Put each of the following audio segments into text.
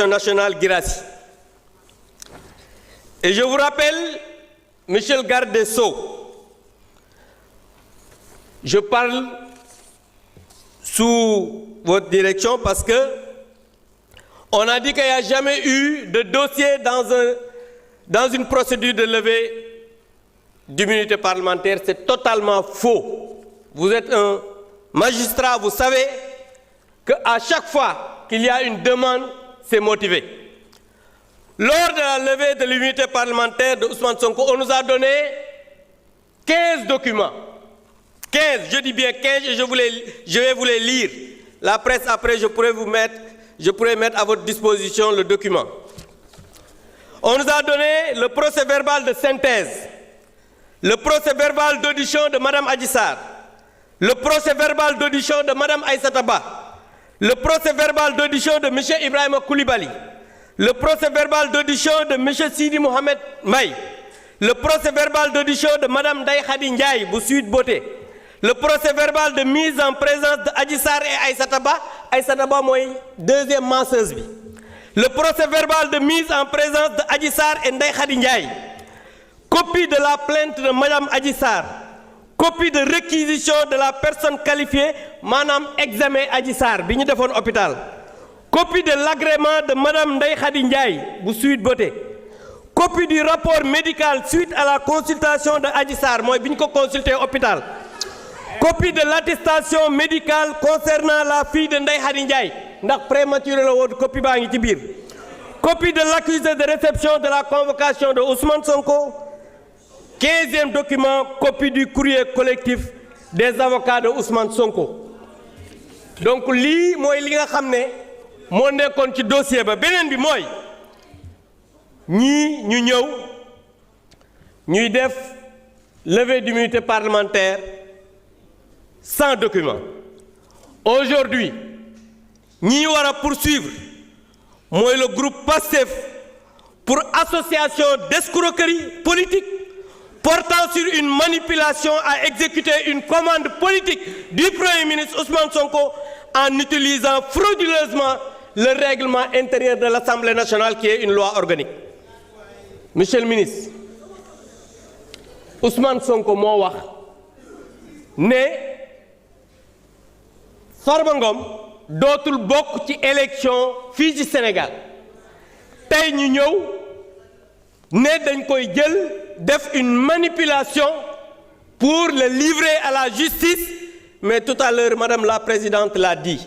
nationale Guirassy. Et je vous rappelle, monsieur le garde des Sceaux, je parle sous votre direction parce que on a dit qu'il n'y a jamais eu de dossier dans une procédure de levée d'immunité parlementaire. C'est totalement faux. Vous êtes un magistrat, vous savez qu'à chaque fois qu'il y a une demande, c'est motivé. Lors de la levée de l'immunité parlementaire de Ousmane Sonko, on nous a donné 15 documents. 15, je dis bien 15, et je vais vous les lire. La presse, après, je pourrais mettre à votre disposition le document. On nous a donné le procès-verbal de synthèse, le procès-verbal d'audition de Mme Adji Sarr, le procès-verbal d'audition de Mme Aïssata Ba, le procès-verbal d'audition de M. Ibrahima Koulibaly, le procès-verbal d'audition de M. Sidi Mohamed Maï, le procès-verbal d'audition de Mme Ndeye Khady Ndiaye, Boussouid Boté, le procès-verbal de mise en présence de Adji Sarr et Aïssata Ba mooy deuxième masseuse bi, le procès-verbal de mise en présence de Adji Sarr et Ndeye Khady Ndiaye, copie de la plainte de Mme Adji Sarr, copie de réquisition de la personne qualifiée, maanaam examen Adji Sarr bi ñu defoon hôpital, copie de l'agrément de Mme Ndeye Khady Ndiaye bu Sweet Beauté, copie du rapport médical suite à la consultation de Adji Sarr mooy bi ñu ko consulté hôpital, copie de l'attestation médicale concernant la fille de Ndeye Khady Ndiaye ndax prématuré la woon copie baa ngi ci biir, copie de l'accusé de réception de la convocation de Ousmane Sonko, 15e document, copie du courrier collectif des avocats de Ousmane Sonko. Donc lii mooy li nga xam ne moo nekkoon ci dossier ba. Beneen bi mooy ñii ñu ñëw ñuy def levée d'immunité parlementaire sans document. Aujourd'hui ñi war a poursuivre mooy le groupe PASTEF pour association d'escroquerie politique portant sur une manipulation à exécuter une commande politique du Premier ministre Ousmane Sonko en utilisant frauduleusement le règlement intérieur de l'Assemblée nationale qui est une loi organique. Monsieur le ministre, Ousmane Sonko moo wax ne Farba Ngom dootul bokk ci élection fii ci Sénégal. Tey ñu ñëw ne dañ koy jël def une manipulation pour le livrer à la justice, mais tout à l'heure madame la présidente l'a dit.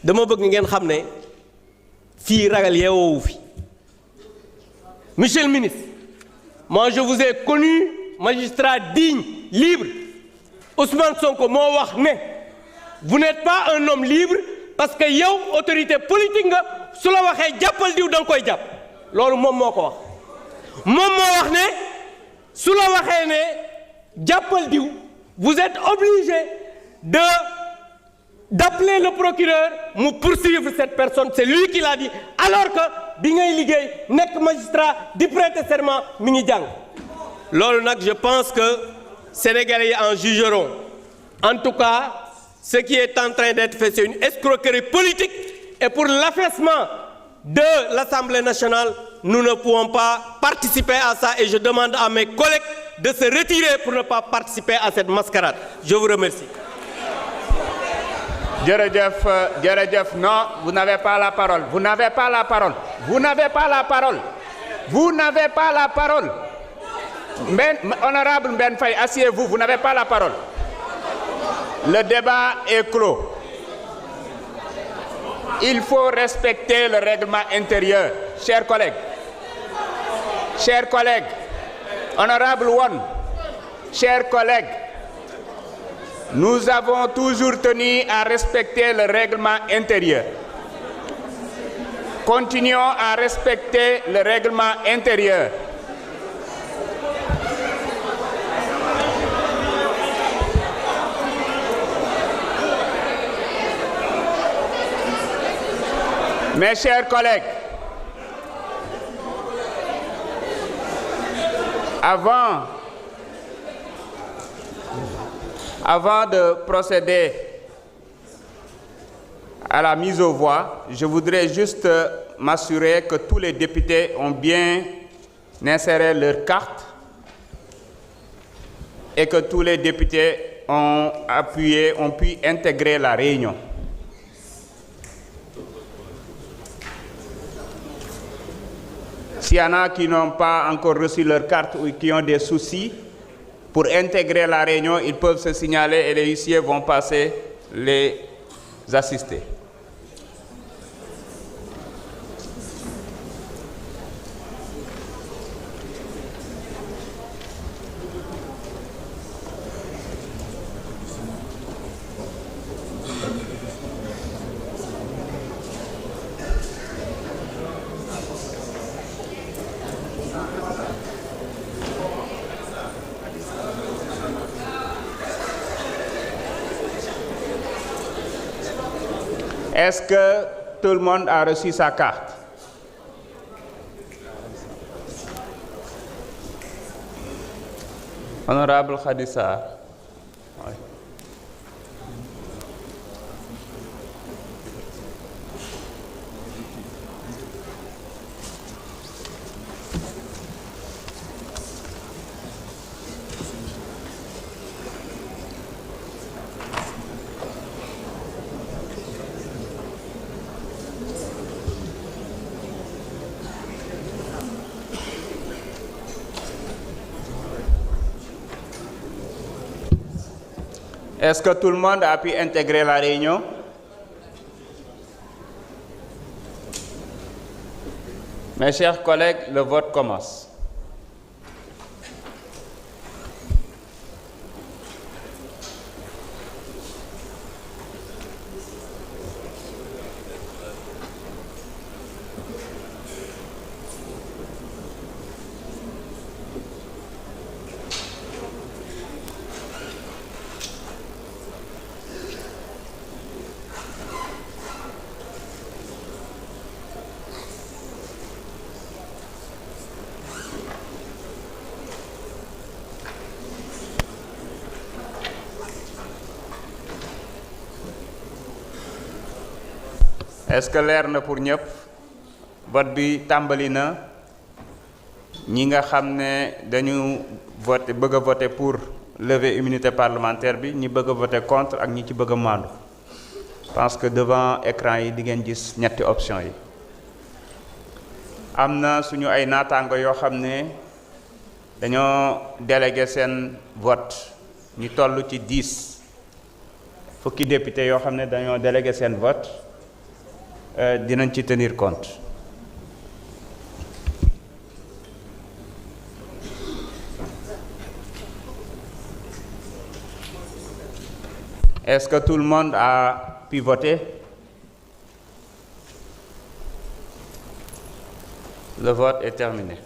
Dama bëgg ngeen xam ne fii ragal yeewoowu fi. Monsieur le ministre, moi je vous ai connu magistrat digne, libre. Ousmane Sonko moo wax ne vous n'êtes pas un homme libre parce que yow autorité politique nga su la waxee jàppal diw da nga koy jàpp. Loolu moom moo ko wax. Moom moo wax ne su la waxee ne jàppal diw vous êtes obligé d'appeler le procureur mu poursuivre cette personne. C'est lui qui l'a dit alors que bi ngay liggéey nekk magistrat di prêter serment mi ngi jàng. Loolu nag je pense que Sénégalais yi en jugeront. En tout cas, ce qui est en train d'être fait, c'est une escroquerie politique, et pour l'affaissement de l'Assemblée nationale, nous ne pouvons pas participer à ça, et je demande à mes collègues de se retirer pour ne pas participer à cette mascarade. Je vous remercie. Djeredjef, non, vous n'avez pas la parole. Vous n'avez pas la parole. Vous n'avez pas la parole. Vous n'avez pas la parole. Honorable Mben Faye, asseyez-vous, vous n'avez pas la parole. Le débat est clos. Il faut respecter le règlement intérieur. Chers collègues, honorable One, chers collègues, nous avons toujours tenu à respecter le règlement intérieur. Continuons à respecter le règlement intérieur. Mes chers collègues, avant de procéder à la mise aux voix, je voudrais juste m'assurer que tous les députés ont bien inséré leur carte et que tous les députés ont pu intégrer la réunion. S'il y en a qui n'ont pas encore reçu leur carte ou qui ont des soucis, pour intégrer la réunion, ils peuvent se signaler et les huissiers vont passer les assister. Est-ce que tout le monde a reçu sa carte? Honorable Khadissa. Oui. Est-ce que tout le monde a pu intégrer la réunion? Mes chers collègues, le vote commence. Est-ce que leer na pour ñëpp? Vote bi tàmbali na. Ñi nga xam ne dañu bëgg a voter pour lever immunité parlementaire bi, ñi bëgg a voter contre ak ñi ci bëgg a maandu. Je pense que devant écran yi di ngeen gis ñetti option yi. Am na suñu ay naataango yoo xam ne dañoo délégué seen vote ñu toll ci 10 fukki député yoo xam ne dañoo délégué seen vote. Dinañ ci tenir compte. Est-ce que tout le monde a pu voter? Le vote est terminé.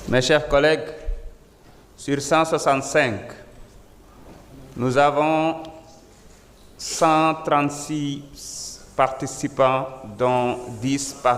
Mes chers collègues, sur 165, nous avons 136 participants, dont 10 participants.